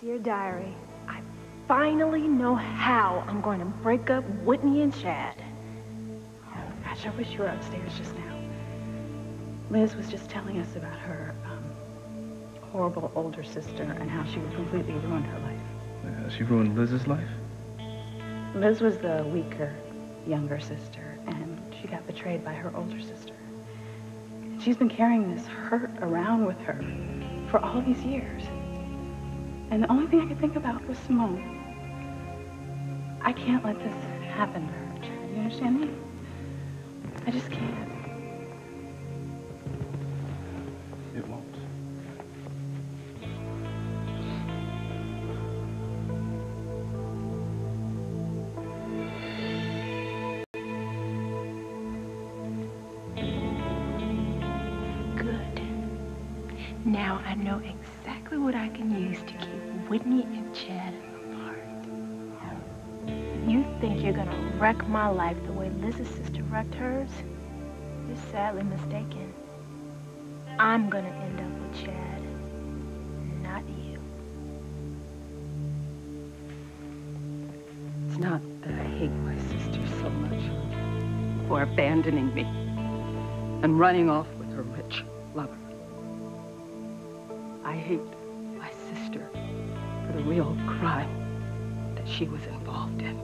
Dear Diary, I finally know how I'm going to break up Whitney and Chad. Oh, gosh, I wish you were upstairs just now. Liz was just telling us about her horrible older sister and how she completely ruined her life. She ruined Liz's life? Liz was the weaker, younger sister, and she got betrayed by her older sister. She's been carrying this hurt around with her for all these years. And the only thing I could think about was Simone. I can't let this happen to her, Chad. You understand me? I just can't. It won't. Good. Now I know exactly what I can use to keep Whitney and Chad apart. You think you're gonna wreck my life the way Liz's sister wrecked hers? You're sadly mistaken. I'm gonna end up with Chad, not you. It's not that I hate my sister so much for abandoning me and running off with her rich lover. I hate my sister for the real crime that she was involved in.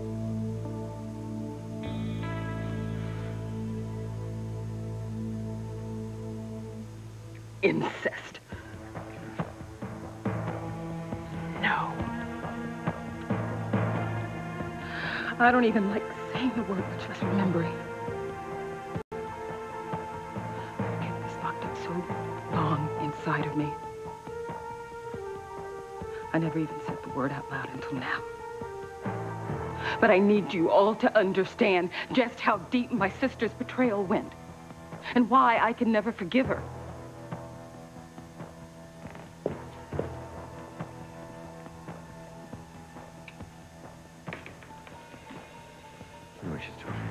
Incest. No. I don't even like saying the word, much less remembering. I've kept this locked up so long inside of me. I never even said the word out loud until now. But I need you all to understand just how deep my sister's betrayal went and why I can never forgive her. What are you talking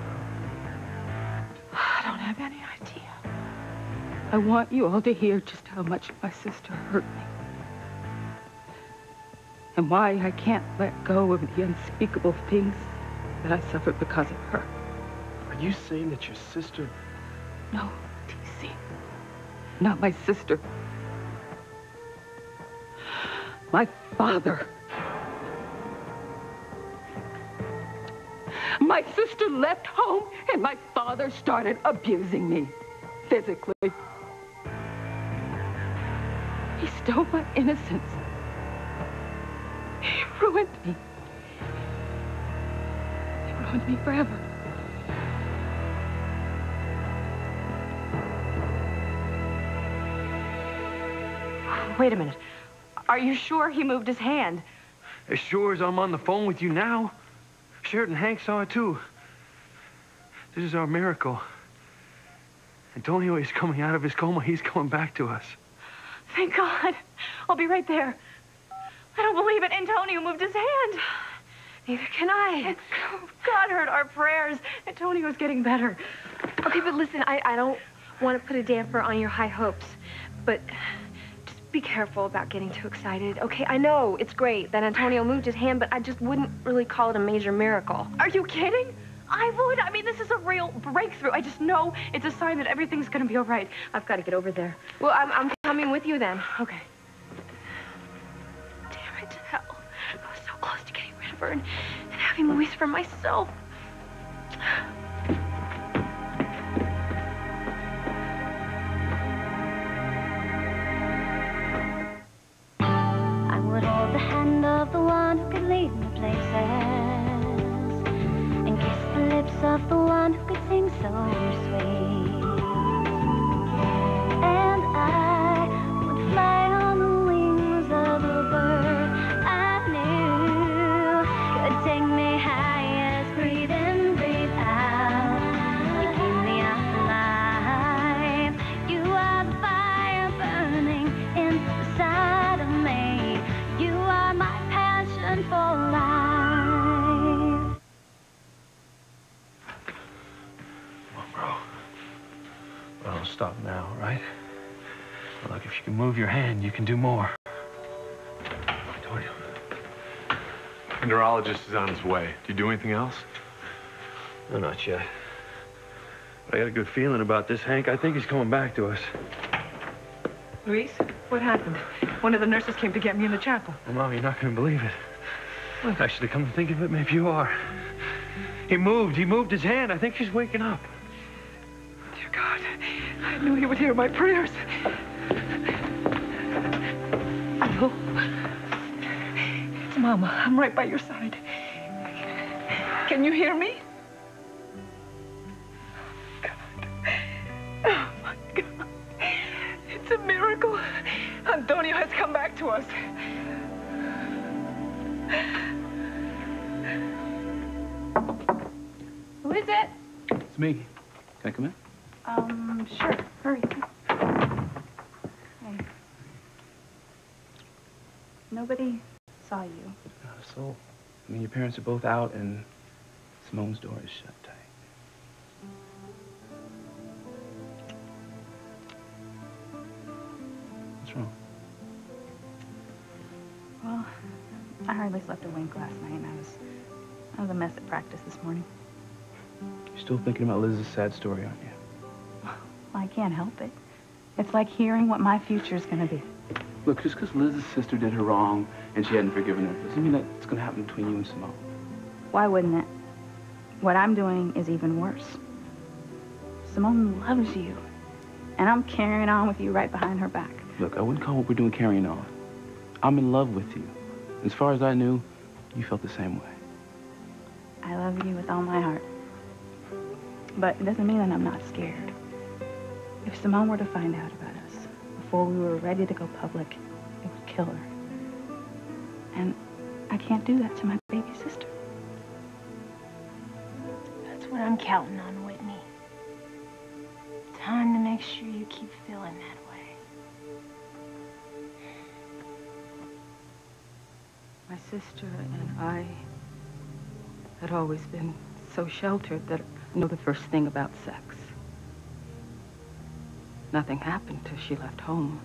about? I don't have any idea. I want you all to hear just how much my sister hurt me. And why I can't let go of the unspeakable things that I suffered because of her. Are you saying that your sister... No, TC. Not my sister. My father. My sister left home and my father started abusing me physically. He stole my innocence. He ruined me. He ruined me forever. Wait a minute. Are you sure he moved his hand? As sure as I'm on the phone with you now. Sheridan Hank saw it too. This is our miracle. Antonio is coming out of his coma. He's coming back to us. Thank God. I'll be right there. I don't believe it. Antonio moved his hand. Neither can I. God heard our prayers. Antonio's getting better. Okay, but listen, I don't want to put a damper on your high hopes, but just be careful about getting too excited. Okay, I know it's great that Antonio moved his hand, but I just wouldn't really call it a major miracle. Are you kidding? I would. I mean, this is a real breakthrough. I just know it's a sign that everything's going to be all right. I've got to get over there. Well, I'm coming with you then. Okay. Damn it to hell. I was so close to getting rid of her and having Luis for myself. I would hold the hand of the one who could lead me places and kiss the lips of the one who could sing so sweet. And I would fly on the wings of a bird I knew could take me high as breathe in, breathe out. You keep me alive. You are the fire burning inside of me. You are my passion for life. Come on, bro. Well, don't stop now, all right? Well, look, if you can move your hand, you can do more. Antonio. The neurologist is on his way. Do you do anything else? No, not yet. I got a good feeling about this, Hank. I think he's coming back to us. Luis, what happened? One of the nurses came to get me in the chapel. Well, Mom, you're not going to believe it. Look, actually, come to think of it, maybe you are. He moved his hand. I think he's waking up. Dear God, I knew he would hear my prayers. Hello? It's Mama. I'm right by your side. Can you hear me? Oh, my God. It's a miracle. Antonio has come back to us. Who is it? It's me. Can I come in? Sure. Hurry. Hey. Nobody saw you. Not a soul. I mean, your parents are both out, and Simone's door is shut tight. What's wrong? Well, I hardly slept a wink last night, and I was a mess at practice this morning. You're still thinking about Liz's sad story, aren't you? Well, I can't help it. It's like hearing what my future's gonna be. Look, just because Liz's sister did her wrong and she hadn't forgiven her doesn't mean that it's going to happen between you and Simone. Why wouldn't it? What I'm doing is even worse. Simone loves you, and I'm carrying on with you right behind her back. Look, I wouldn't call what we're doing carrying on. I'm in love with you. As far as I knew, you felt the same way. I love you with all my heart. But it doesn't mean that I'm not scared. If Simone were to find out about us before we were ready to go public, it would kill her. And I can't do that to my baby sister. That's what I'm counting on, Whitney. Time to make sure you keep feeling that way. My sister and I had always been so sheltered that I know the first thing about sex. Nothing happened till she left home.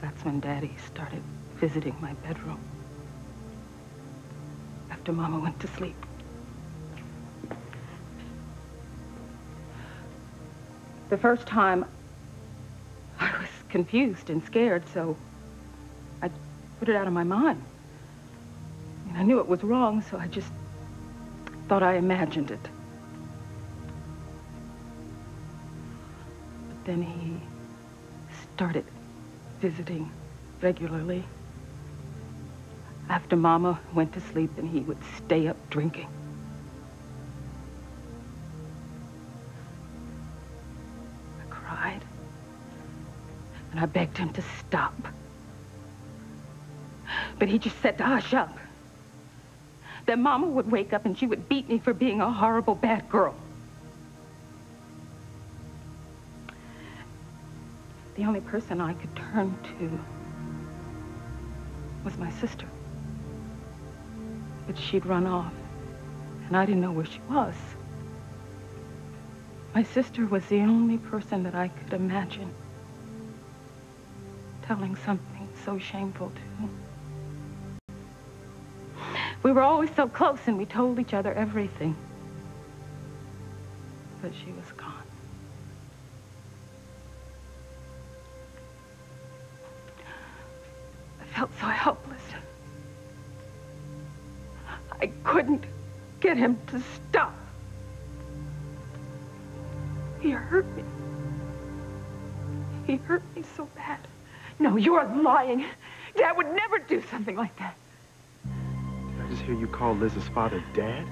That's when Daddy started visiting my bedroom. After Mama went to sleep. The first time, I was confused and scared, so I put it out of my mind. I mean, I knew it was wrong, so I just thought I imagined it. But then he started visiting regularly. After Mama went to sleep, and he would stay up drinking. I cried, and I begged him to stop. But he just said to hush up. Then Mama would wake up and she would beat me for being a horrible, bad girl. The only person I could turn to was my sister. But she'd run off, and I didn't know where she was. My sister was the only person that I could imagine telling something so shameful to. We were always so close, and we told each other everything. But she was gone. I felt so helpless. I couldn't get him to stop. He hurt me. He hurt me so bad. No, you're lying. Dad would never do something like that. Did I just hear you call Liz's father Dad?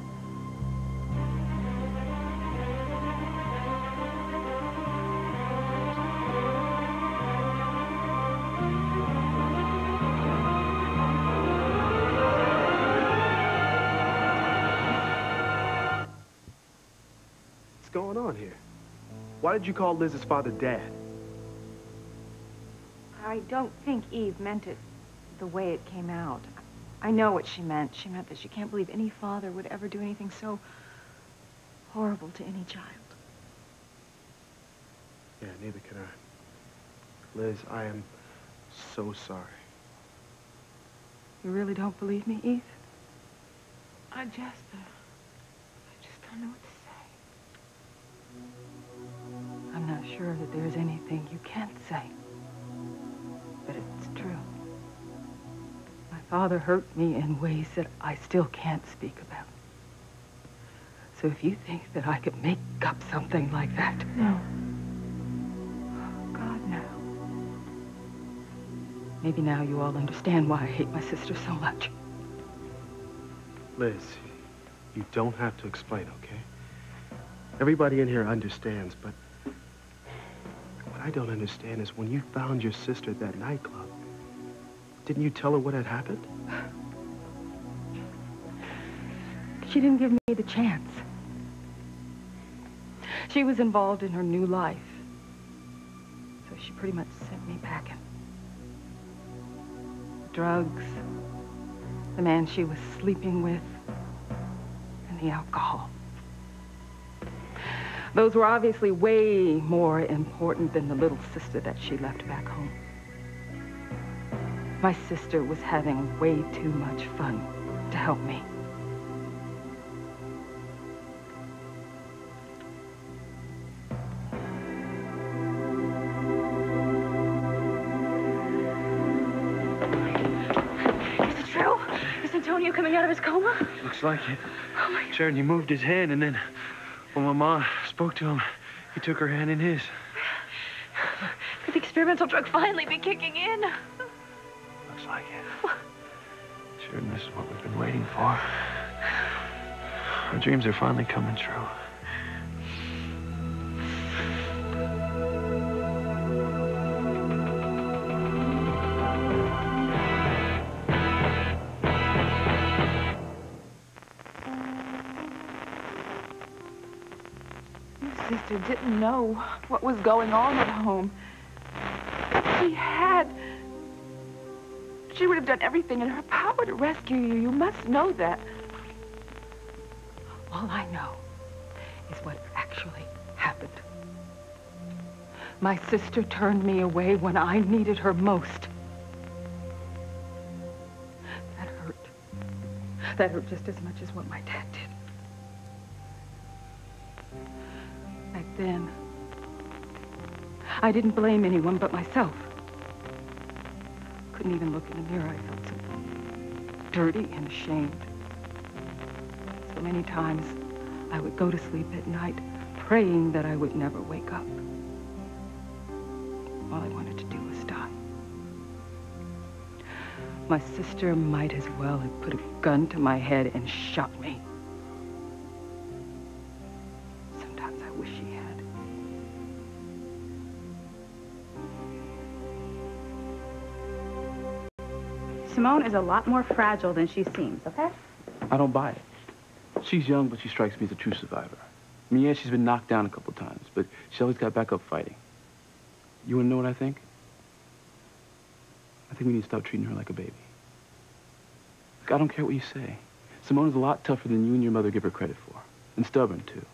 What's going on here? Why did you call Liz's father Dad? I don't think Eve meant it the way it came out. I know what she meant. She meant that she can't believe any father would ever do anything so horrible to any child. Yeah, neither can I. Liz, I am so sorry. You really don't believe me, Eve? I just don't know what to say. I'm not sure that there's anything you can't say. But it's true. My father hurt me in ways that I still can't speak about. So if you think that I could make up something like that... No. Oh, God, no. Maybe now you all understand why I hate my sister so much. Liz, you don't have to explain, okay? Everybody in here understands, but what I don't understand is when you found your sister at that nightclub, didn't you tell her what had happened? She didn't give me the chance. She was involved in her new life. So she pretty much sent me packing. The drugs, the man she was sleeping with, and the alcohol. Those were obviously way more important than the little sister that she left back home. My sister was having way too much fun to help me. Is it true? Is Antonio coming out of his coma? Looks like it. Oh, my... Sheridan, he moved his hand, and then when my mom spoke to him, he took her hand in his. Could the experimental drug finally be kicking in? Looks like it. Sheridan, this is what we've been waiting for. Our dreams are finally coming true. Your sister didn't know what was going on at home. She had. She would have done everything in her power to rescue you. You must know that. All I know is what actually happened. My sister turned me away when I needed her most. That hurt. That hurt just as much as what my dad did. Back then, I didn't blame anyone but myself. Couldn't even look in the mirror. I felt so dirty and ashamed. So many times, I would go to sleep at night praying that I would never wake up. All I wanted to do was die. My sister might as well have put a gun to my head and shot me. Sometimes I wish she had. Simone is a lot more fragile than she seems, okay? I don't buy it. She's young, but she strikes me as a true survivor. I mean, yeah, she's been knocked down a couple times, but she always got back up fighting. You want to know what I think? I think we need to stop treating her like a baby. Look, I don't care what you say. Simone is a lot tougher than you and your mother give her credit for. And stubborn, too.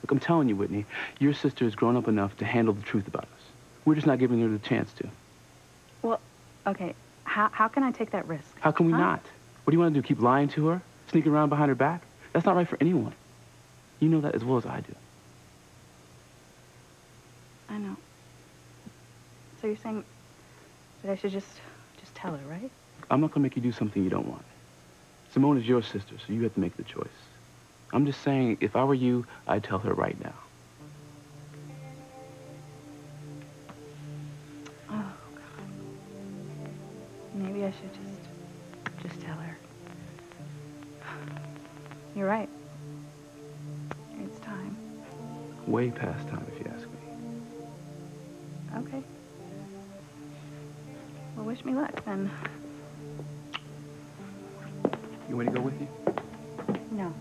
Look, I'm telling you, Whitney, your sister has grown up enough to handle the truth about us. We're just not giving her the chance to. Well, okay, how can I take that risk? How can we Huh? not? What do you want to do, keep lying to her? Sneaking around behind her back? That's not right for anyone. You know that as well as I do. I know. So you're saying that I should just tell her, right? I'm not going to make you do something you don't want. Simone is your sister, so you have to make the choice. I'm just saying, if I were you, I'd tell her right now. Oh, God. Maybe I should just tell her. You're right. It's time. Way past time, if you ask me. Okay. Well, wish me luck, then. You want me to go with you? No.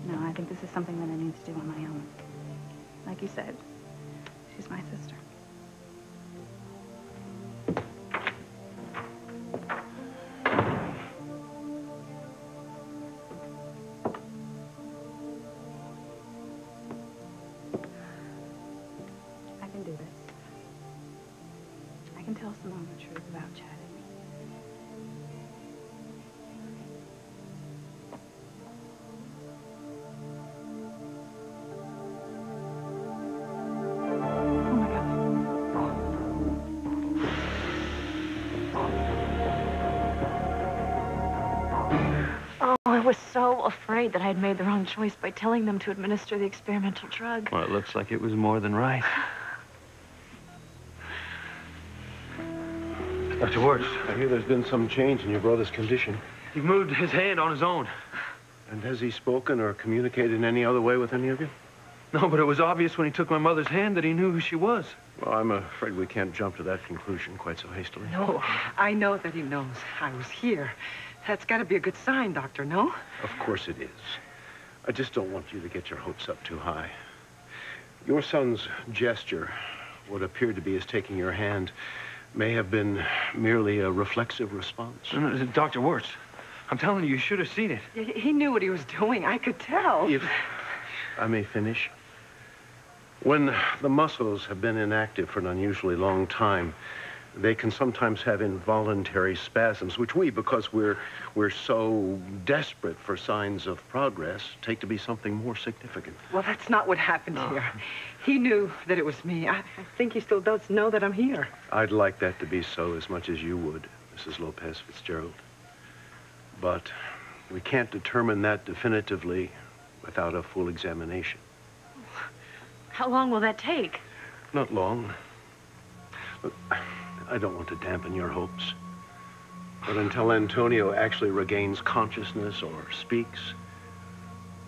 No, I think this is something that I need to do on my own. Like you said, she's my sister. I can do this. I can tell Simone the truth about Chad and me. was so afraid that I had made the wrong choice by telling them to administer the experimental drug. Well, it looks like it was more than right. Dr. Wirtz. I hear there's been some change in your brother's condition. He moved his hand on his own. And has he spoken or communicated in any other way with any of you? No, but it was obvious when he took my mother's hand that he knew who she was. Well, I'm afraid we can't jump to that conclusion quite so hastily. No, I know that he knows I was here. That's got to be a good sign, Doctor, no? Of course it is. I just don't want you to get your hopes up too high. Your son's gesture, what appeared to be his taking your hand, may have been merely a reflexive response. No, Dr. Wirtz, I'm telling you, you should have seen it. He knew what he was doing. I could tell. If I may finish. When the muscles have been inactive for an unusually long time, they can sometimes have involuntary spasms, which we, because we're so desperate for signs of progress, take to be something more significant. Well, that's not what happened here. He knew that it was me. I think he still does know that I'm here. I'd like that to be so as much as you would, Mrs. Lopez Fitzgerald. But we can't determine that definitively without a full examination. How long will that take? Not long. Look, I don't want to dampen your hopes. But until Antonio actually regains consciousness or speaks,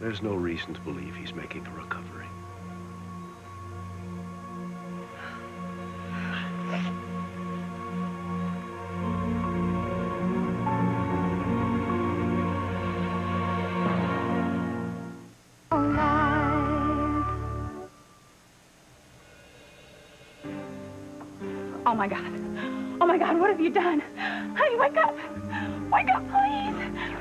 there's no reason to believe he's making a recovery. Oh, my God. Oh, my God, what have you done? Honey, wake up. Wake up, please.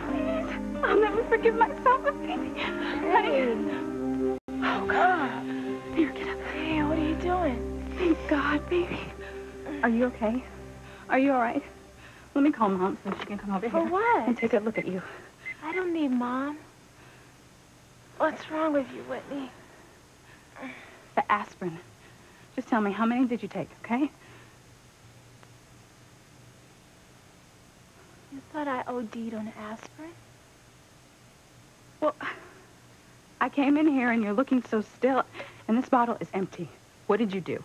Please. I'll never forgive myself, baby. Honey. Oh, God. Here, get up. Hey, what are you doing? Thank God, baby. Are you okay? Are you all right? Let me call Mom so she can come over For here. what? And take a look at you. I don't need Mom. What's wrong with you, Whitney? The aspirin. Just tell me, how many did you take, okay? You thought I OD'd on aspirin? Well, I came in here and you're looking so still, and this bottle is empty. What did you do?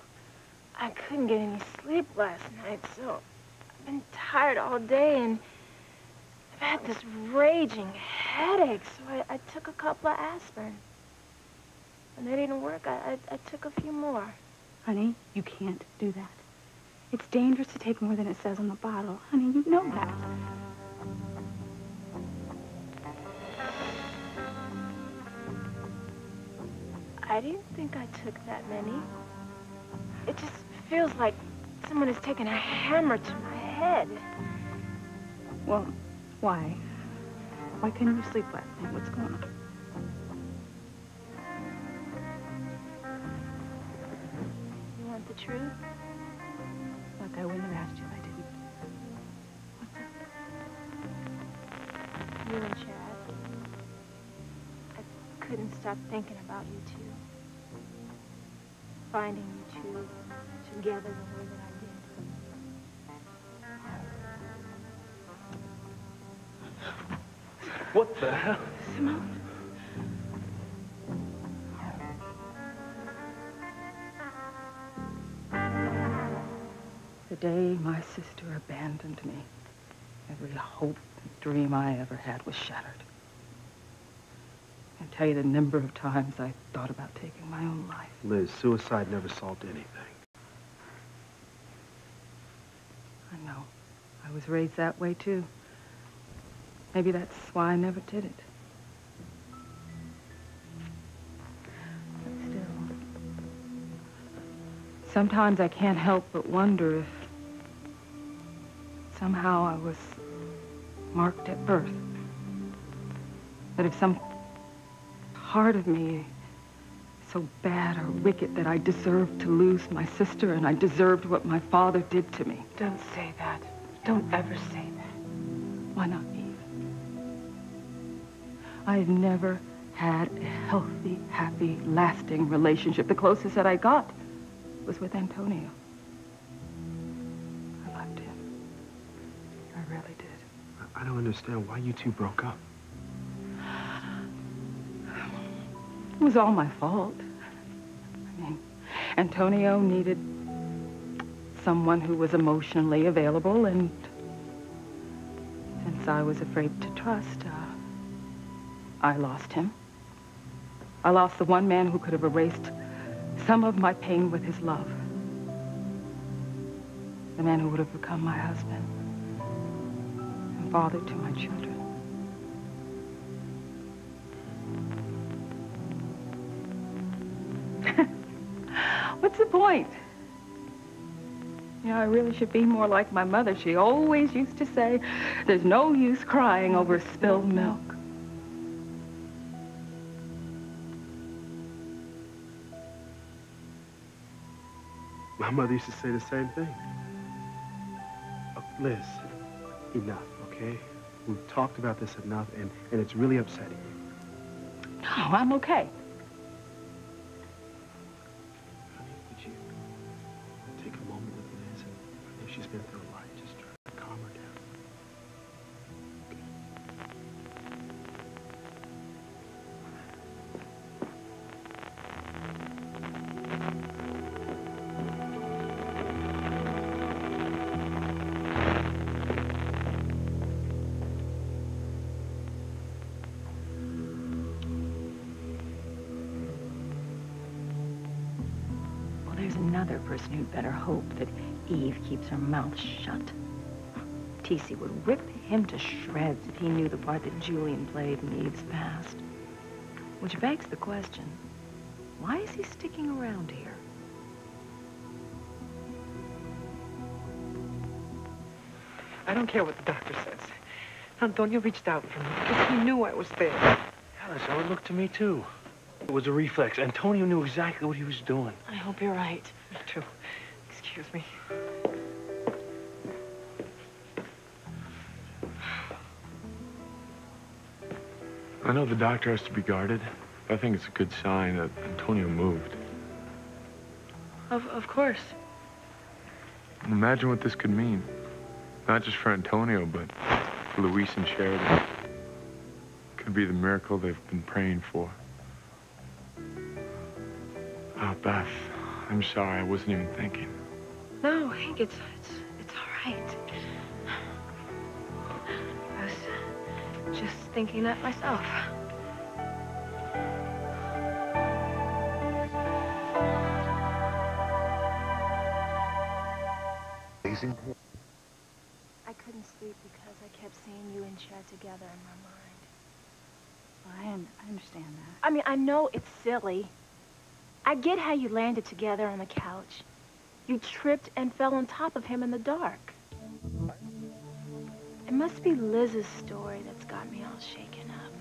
I couldn't get any sleep last night, so I've been tired all day, and I've had this raging headache, so I took a couple of aspirin. When they didn't work, I took a few more. Honey, you can't do that. It's dangerous to take more than it says on the bottle. Honey, you know that. I didn't think I took that many. It just feels like someone has taken a hammer to my head. Well, why? Why couldn't you sleep last night? What's going on? You want the truth? Look, I wouldn't have asked you if I didn't. What's up? You and Chad. I couldn't stop thinking about you two. Finding you two together the way that I did. What the hell? Simone. The day my sister abandoned me, every hope and dream I ever had was shattered. I can't tell you the number of times I thought about taking my own life. Liz, suicide never solved anything. I know. I was raised that way, too. Maybe that's why I never did it. But still, sometimes I can't help but wonder if somehow I was marked at birth. That if some part of me so bad or wicked that I deserved to lose my sister and I deserved what my father did to me. Don't say that. Don't ever say that. Why not, Eve? I've never had a healthy, happy, lasting relationship. The closest that I got was with Antonio. I loved him. I really did. I don't understand why you two broke up. It was all my fault. I mean, Antonio needed someone who was emotionally available, and since I was afraid to trust, I lost him. I lost the one man who could have erased some of my pain with his love. The man who would have become my husband and father to my children. What's the point? You know, I really should be more like my mother. She always used to say, there's no use crying over spilled milk. My mother used to say the same thing. Oh, Liz, enough, okay? We've talked about this enough, and it's really upsetting you. No, I'm okay. Honey, would you take a moment with Liz? I know she's been through a lot. Just try to calm her down. There's another person who'd better hope that Eve keeps her mouth shut. TC would rip him to shreds if he knew the part that Julian played in Eve's past. Which begs the question, why is he sticking around here? I don't care what the doctor says. Antonio reached out for me because he knew I was there. Alice, so it looked to me, too. It was a reflex. Antonio knew exactly what he was doing. I hope you're right. Me too. Excuse me. I know the doctor has to be guarded, but I think it's a good sign that Antonio moved. Of course. Imagine what this could mean. Not just for Antonio, but for Luis and Sheridan. It could be the miracle they've been praying for. Oh, Beth, I'm sorry. I wasn't even thinking. No, Hank, it's all right. I was just thinking that myself. I couldn't sleep because I kept seeing you and Chad together in my mind. Well, I understand that. I mean, I know it's silly. I get how you landed together on the couch. You tripped and fell on top of him in the dark. It must be Liz's story that's got me all shaken up.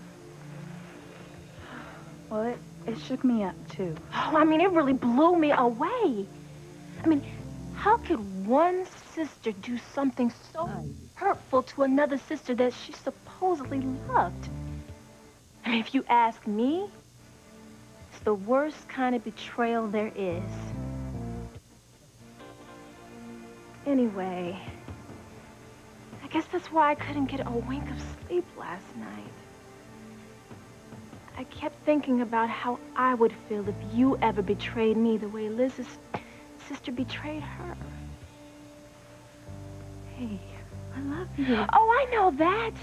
Well, it shook me up, too. Oh, I mean, it really blew me away. I mean, how could one sister do something so hurtful to another sister that she supposedly loved? I mean, if you ask me, it's the worst kind of betrayal there is. Anyway, I guess that's why I couldn't get a wink of sleep last night. I kept thinking about how I would feel if you ever betrayed me the way Liz's sister betrayed her. Hey, I love you. Oh, I know that.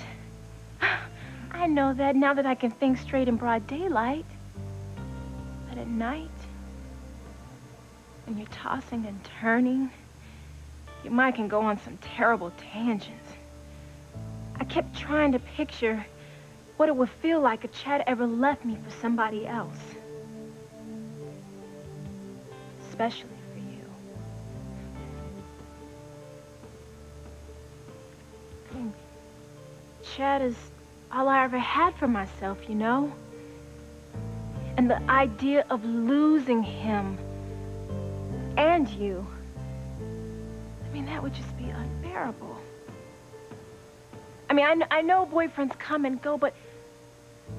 I know that now that I can think straight in broad daylight. But at night, when you're tossing and turning, your mind can go on some terrible tangents. I kept trying to picture what it would feel like if Chad ever left me for somebody else. Especially for you. I mean, Chad is all I ever had for myself, you know? And the idea of losing him and you, I mean, that would just be unbearable. I mean, I know boyfriends come and go, but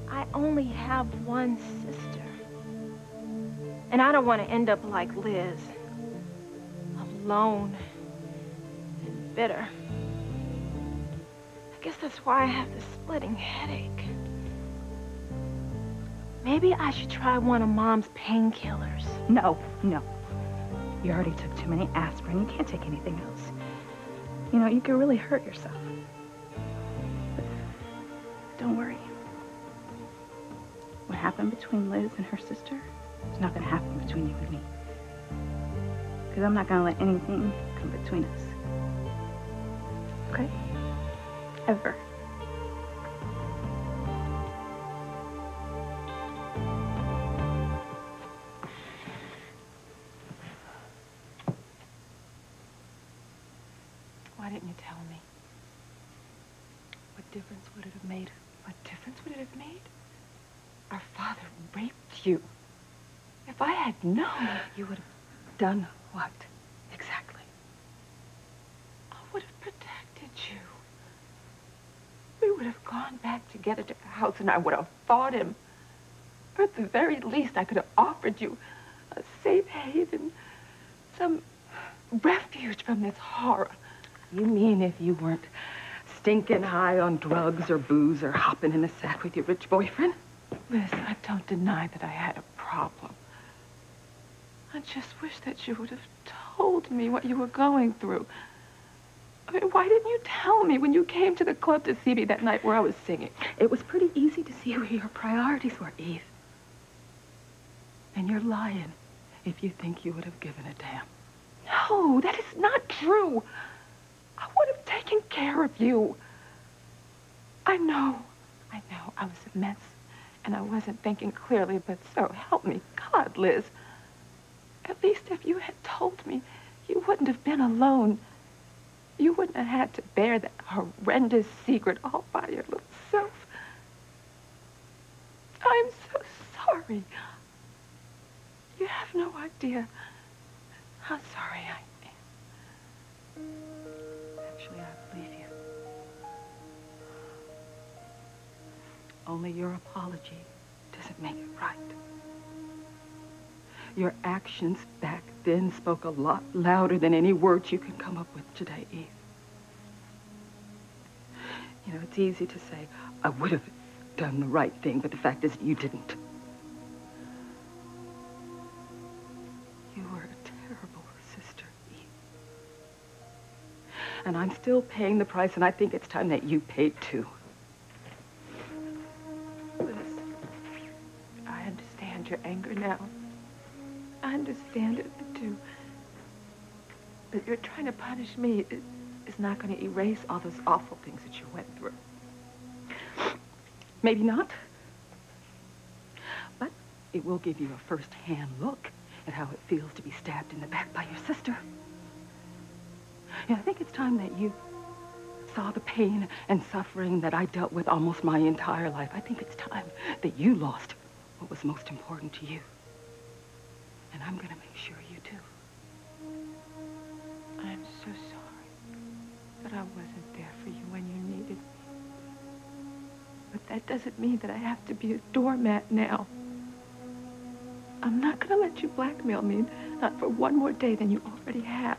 I only have one sister. And I don't want to end up like Liz, alone and bitter. I guess that's why I have this splitting headache. Maybe I should try one of Mom's painkillers. No, no. You already took too many aspirin. You can't take anything else. You know, you could really hurt yourself. But don't worry. What happened between Liz and her sister is not going to happen between you and me. Because I'm not going to let anything come between us. Okay? Ever. Why didn't you tell me? What difference would it have made? What difference would it have made? Our father raped you. If I had known... You would have done what? Exactly. I would have protected you. We would have gone back together to the house and I would have fought him. Or at the very least, I could have offered you a safe haven, some refuge from this horror. You mean if you weren't stinking high on drugs or booze or hopping in the sack with your rich boyfriend? Liz, I don't deny that I had a problem. I just wish that you would have told me what you were going through. I mean, why didn't you tell me when you came to the club to see me that night where I was singing? It was pretty easy to see where your priorities were, Eve. And you're lying if you think you would have given a damn. No, that is not true. I would have taken care of you. I know I was a mess and I wasn't thinking clearly, but so help me God, Liz. At least if you had told me, you wouldn't have been alone. You wouldn't have had to bear that horrendous secret all by your little self. I'm so sorry. You have no idea how sorry I am. Actually, I believe you. Only your apology doesn't make it right. Your actions back then spoke a lot louder than any words you can come up with today, Eve. You know, it's easy to say, I would have done the right thing, but the fact is you didn't. You were a terrible sister, Eve. And I'm still paying the price, and I think it's time that you paid too. Liz, I understand your anger now. I understand it, too. But you're trying to punish me. It's not going to erase all those awful things that you went through. Maybe not. But it will give you a first-hand look at how it feels to be stabbed in the back by your sister. Yeah, I think it's time that you saw the pain and suffering that I dealt with almost my entire life. I think it's time that you lost what was most important to you. And I'm going to make sure you do. I'm so sorry that I wasn't there for you when you needed me. But that doesn't mean that I have to be a doormat now. I'm not going to let you blackmail me, not for one more day than you already have.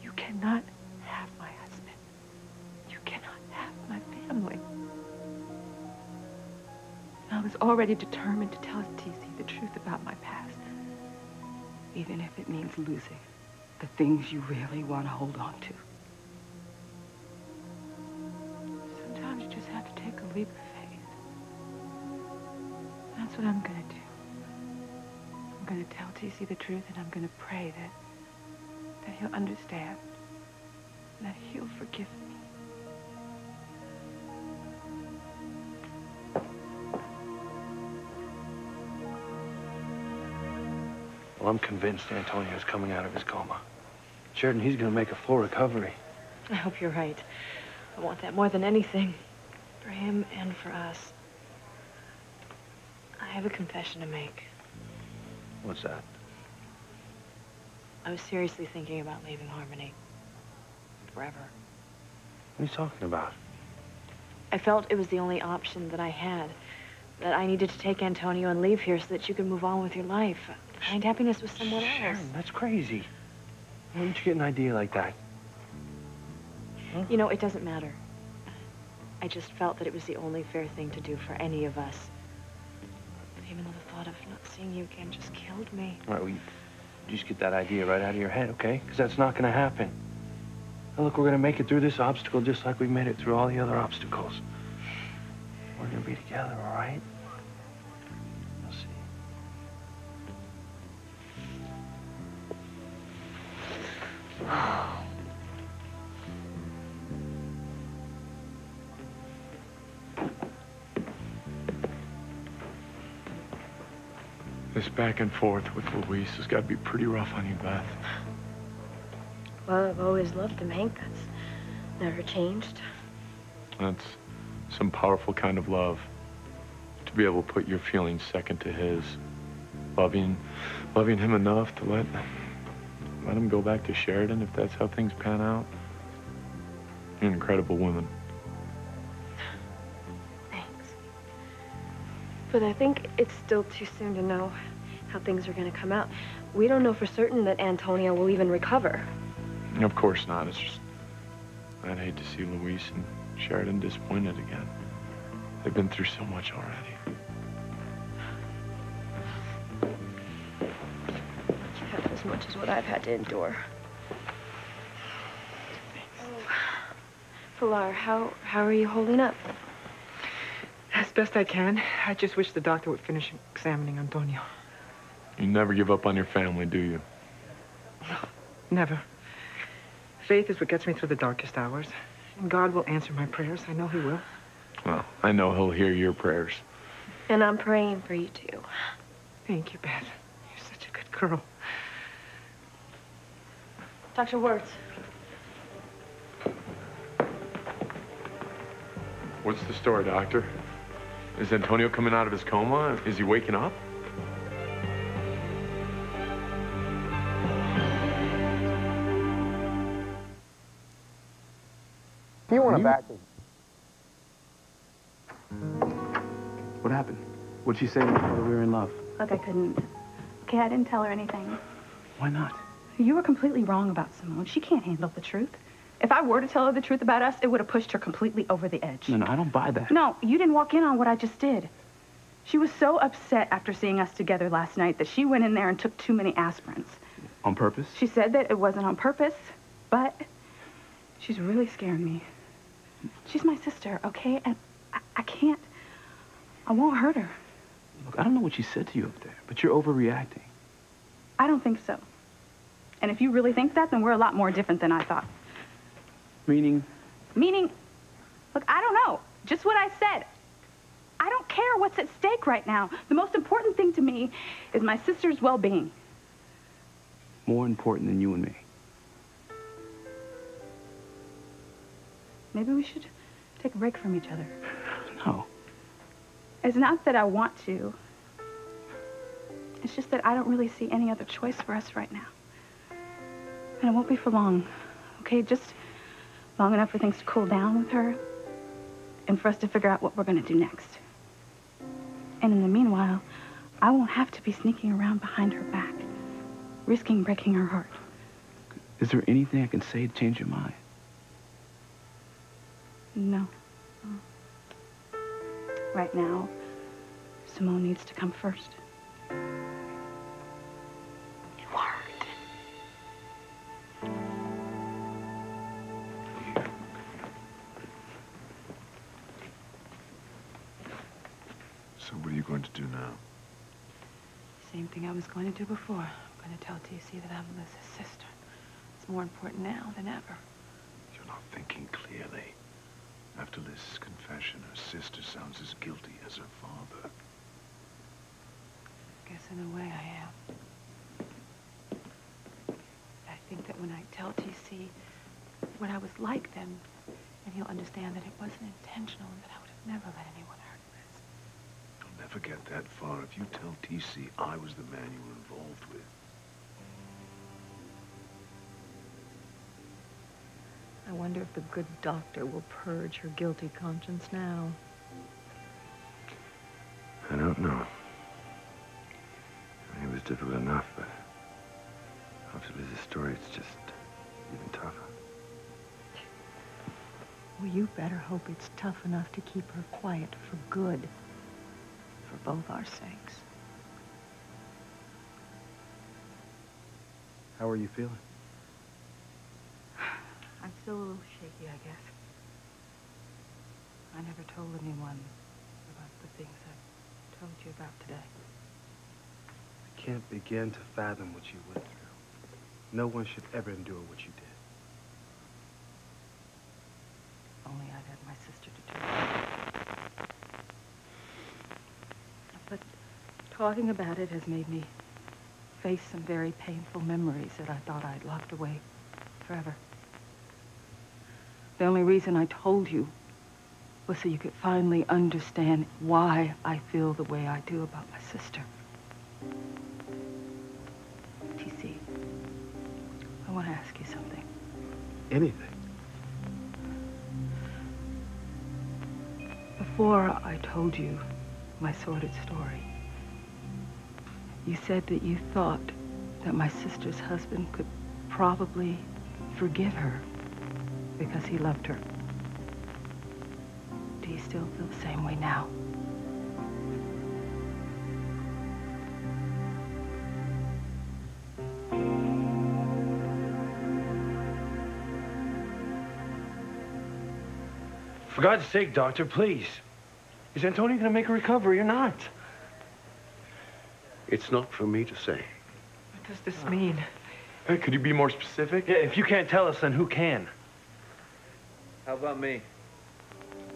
You cannot have my husband. You cannot have my family. I was already determined to tell TC the truth about my past, even if it means losing the things you really want to hold on to. Sometimes you just have to take a leap of faith. That's what I'm going to do. I'm going to tell TC the truth, and I'm going to pray that he'll understand, that he'll forgive me. Well, I'm convinced Antonio's coming out of his coma. Sheridan, he's going to make a full recovery. I hope you're right. I want that more than anything. For him and for us. I have a confession to make. What's that? I was seriously thinking about leaving Harmony. Forever. What are you talking about? I felt it was the only option that I had. That I needed to take Antonio and leave here so that you could move on with your life. Find happiness with someone else. Sharon, that's crazy. Where did you get an idea like that? Huh? You know, it doesn't matter. I just felt that it was the only fair thing to do for any of us. Even though the thought of not seeing you again just killed me. All right, well, you just get that idea right out of your head, okay? Because that's not going to happen. Now, look, we're going to make it through this obstacle just like we've made it through all the other obstacles. We're going to be together, all right? We'll see. This back and forth with Luis has got to be pretty rough on you, Beth. Well, I've always loved him, Hank. That's never changed. That's some powerful kind of love. To be able to put your feelings second to his. Loving him enough to let him go back to Sheridan if that's how things pan out. You're an incredible woman. Thanks. But I think it's still too soon to know how things are going to come out. We don't know for certain that Antonia will even recover. Of course not. It's just, I'd hate to see Luis and Sheridan disappointed again. They've been through so much already. Half as much as what I've had to endure. Oh. Pilar, how are you holding up? As best I can. I just wish the doctor would finish examining Antonio. You never give up on your family, do you? Never. Faith is what gets me through the darkest hours. And God will answer my prayers. I know he will. Well, I know he'll hear your prayers. And I'm praying for you, too. Thank you, Beth. You're such a good girl. Dr. Wirtz. What's the story, Doctor? Is Antonio coming out of his coma? Is he waking up? You want to back him? What happened? What'd she say when you told her we were in love? Look, I couldn't. Okay, I didn't tell her anything. Why not? You were completely wrong about Simone. She can't handle the truth. If I were to tell her the truth about us, it would have pushed her completely over the edge. No, I don't buy that. No, you didn't walk in on what I just did. She was so upset after seeing us together last night that she went in there and took too many aspirins. On purpose? She said that it wasn't on purpose, but she's really scaring me. She's my sister, okay? And I can't, I won't hurt her. Look, I don't know what she said to you up there, but you're overreacting. I don't think so. And if you really think that, then we're a lot more different than I thought. Meaning? Meaning, look, I don't know. Just what I said. I don't care what's at stake right now. The most important thing to me is my sister's well-being. More important than you and me. Maybe we should take a break from each other. No. It's not that I want to. It's just that I don't really see any other choice for us right now. And it won't be for long, okay? Just long enough for things to cool down with her and for us to figure out what we're going to do next. And in the meanwhile, I won't have to be sneaking around behind her back, risking breaking her heart. Is there anything I can say to change your mind? No. Right now, Simone needs to come first. It worked. So what are you going to do now? Same thing I was going to do before. I'm going to tell TC that I'm Liz's sister. It's more important now than ever. You're not thinking clearly. After Liz's confession, her sister sounds as guilty as her father. I guess in a way I am. I think that when I tell TC what I was like then, and he'll understand that it wasn't intentional and that I would have never let anyone hurt Liz. You'll never get that far if you tell TC I was the man you were involved with. I wonder if the good doctor will purge her guilty conscience now. I don't know. I mean, it was difficult enough, but after Liz's story, it's just even tougher. Well, you better hope it's tough enough to keep her quiet for good. for both our sakes. How are you feeling? I'm still a little shaky, I guess. I never told anyone about the things I've told you about today. I can't begin to fathom what you went through. No one should ever endure what you did. Only I'd had my sister to turn. But talking about it has made me face some very painful memories that I thought I'd locked away forever. The only reason I told you was so you could finally understand why I feel the way I do about my sister. TC, I want to ask you something. Anything? Before I told you my sordid story, you said that you thought that my sister's husband could probably forgive her because he loved her. Do you still feel the same way now? For God's sake, Doctor, please. Is Antonio going to make a recovery or not? It's not for me to say. What does this mean? Hey, could you be more specific? Yeah, if you can't tell us, then who can? How about me?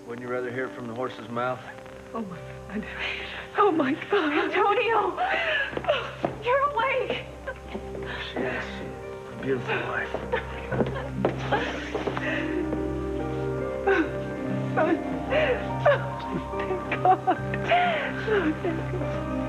Wouldn't you rather hear it from the horse's mouth? Oh, my God. Oh, my God. Antonio! You're awake! Yes. A beautiful life. Son. Oh, thank God. Oh, thank God.